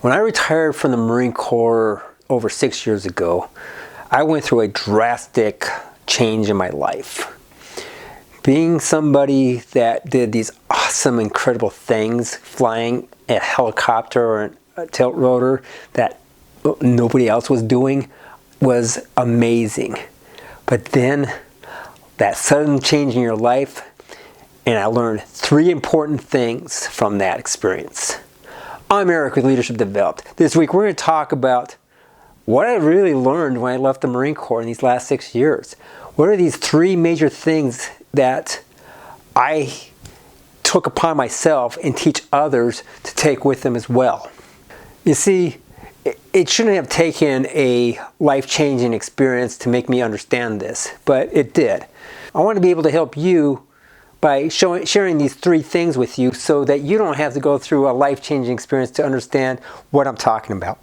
When I retired from the Marine Corps over 6 years ago, I went through a drastic change in my life. Being somebody that did these awesome, incredible things, flying a helicopter or a tilt rotor that nobody else was doing, was amazing. But then that sudden change in your life, and I learned 3 important things from that experience. I'm Eric with Leadership Developed. This week we're going to talk about what I really learned when I left the Marine Corps in these last 6 years. What are these 3 major things that I took upon myself and teach others to take with them as well? You see, it shouldn't have taken a life-changing experience to make me understand this, but it did. I want to be able to help you by sharing these 3 things with you so that you don't have to go through a life-changing experience to understand what I'm talking about.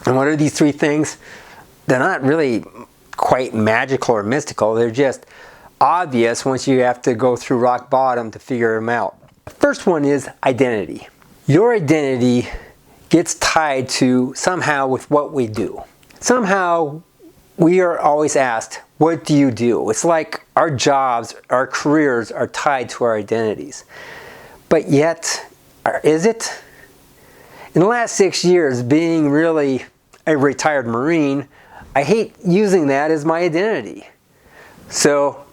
And what are these 3 things? They're not really quite magical or mystical. They're just obvious once you have to go through rock bottom to figure them out. The first one is identity. Your identity gets tied to somehow with what we do. Somehow we are always asked, what do you do? It's like our jobs, our careers are tied to our identities. But yet, is it? In the last 6 years, being really a retired Marine, I hate using that as my identity. So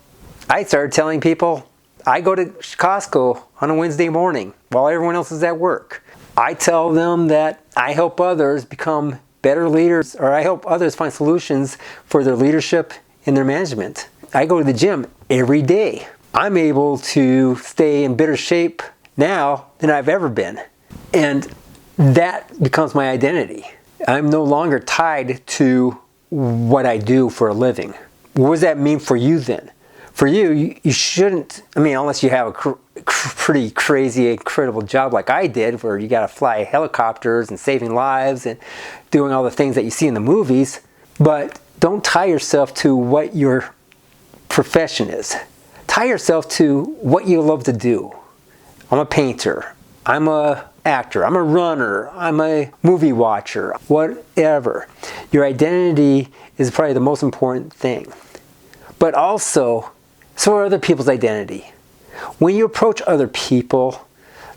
I started telling people, I go to Costco on a Wednesday morning while everyone else is at work. I tell them that I help others become better leaders, or I help others find solutions for their leadership and their management. I go to the gym every day. I'm able to stay in better shape now than I've ever been. And that becomes my identity. I'm no longer tied to what I do for a living. What does that mean for you then? For you, you shouldn't, unless you have a pretty crazy, incredible job like I did, where you got to fly helicopters and saving lives and doing all the things that you see in the movies. But don't tie yourself to what your profession is. Tie yourself to what you love to do. I'm a painter. I'm an actor. I'm a runner. I'm a movie watcher. Whatever. Your identity is probably the most important thing. But also, so are other people's identity. When you approach other people,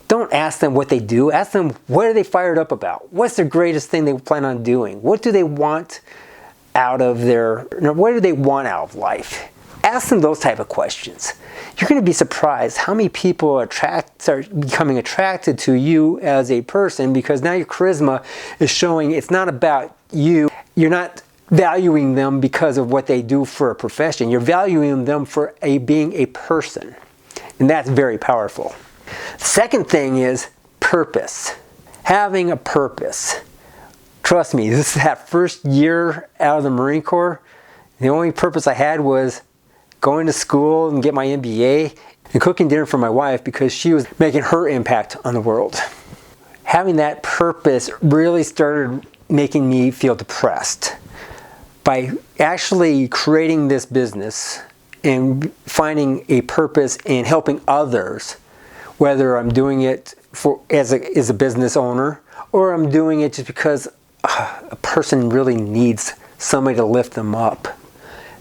don't ask them what they do. Ask them, what are they fired up about? What's the greatest thing they plan on doing? What do they want out of what do they want out of life? Ask them those type of questions. You're going to be surprised how many people start becoming attracted to you as a person, because now your charisma is showing it's not about you. You're not valuing them because of what they do for a profession. You're valuing them for being a person. And that's very powerful. Second thing is purpose. Having a purpose. Trust me, this is that first year out of the Marine Corps. The only purpose I had was going to school and get my MBA and cooking dinner for my wife because she was making her impact on the world. Having that purpose really started making me feel depressed. By actually creating this business and finding a purpose in helping others, whether I'm doing it as a business owner or I'm doing it just because a person really needs somebody to lift them up.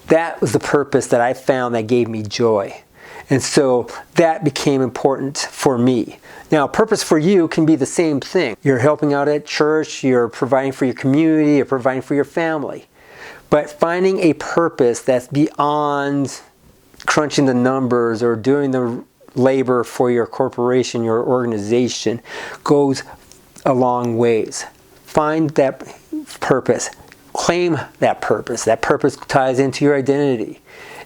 That was the purpose that I found that gave me joy. And so that became important for me. Now, purpose for you can be the same thing. You're helping out at church, you're providing for your community, you're providing for your family. But finding a purpose that's beyond crunching the numbers or doing the labor for your corporation, your organization, goes a long ways. Find that purpose. Claim that purpose. That purpose ties into your identity.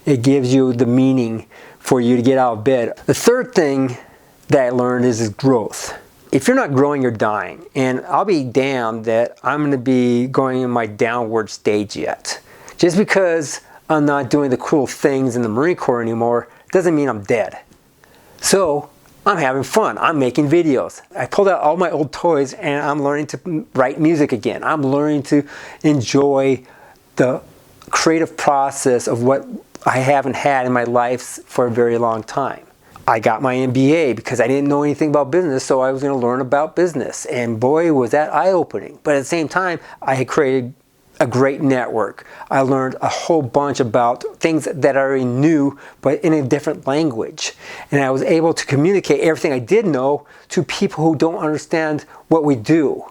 It gives you the meaning for you to get out of bed. The third thing that I learned is growth. If you're not growing, you're dying. And I'll be damned that I'm going to be going in my downward stage yet. Just because I'm not doing the cool things in the Marine Corps anymore doesn't mean I'm dead. So I'm having fun. I'm making videos. I pulled out all my old toys and I'm learning to write music again. I'm learning to enjoy the creative process of what I haven't had in my life for a very long time. I got my MBA because I didn't know anything about business, so I was going to learn about business. And boy, was that eye-opening. But at the same time, I had created a great network. I learned a whole bunch about things that I already knew, but in a different language. And I was able to communicate everything I did know to people who don't understand what we do.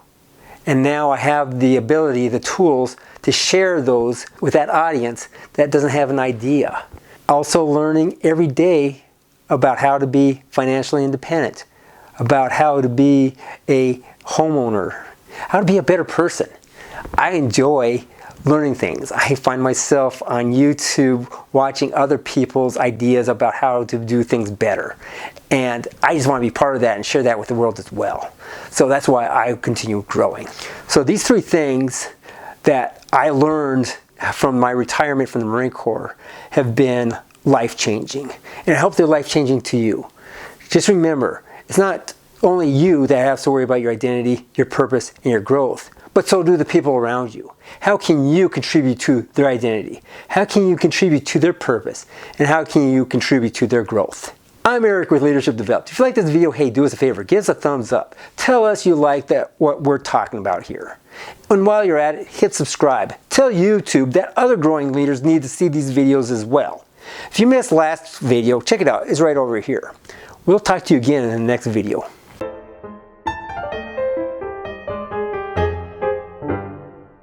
And now I have the ability, the tools, to share those with that audience that doesn't have an idea. Also learning every day about how to be financially independent, about how to be a homeowner, how to be a better person. I enjoy learning things. I find myself on YouTube watching other people's ideas about how to do things better. And I just want to be part of that and share that with the world as well. So that's why I continue growing. So these 3 things that I learned from my retirement from the Marine Corps have been life-changing. And I hope they're life-changing to you. Just remember, it's not only you that has to worry about your identity, your purpose, and your growth, but so do the people around you. How can you contribute to their identity? How can you contribute to their purpose? And how can you contribute to their growth? I'm Eric with Leadership Developed. If you like this video, hey, do us a favor, give us a thumbs up. Tell us you like what we're talking about here. And while you're at it, hit subscribe. Tell YouTube that other growing leaders need to see these videos as well. If you missed last video, check it out. It's right over here. We'll talk to you again in the next video.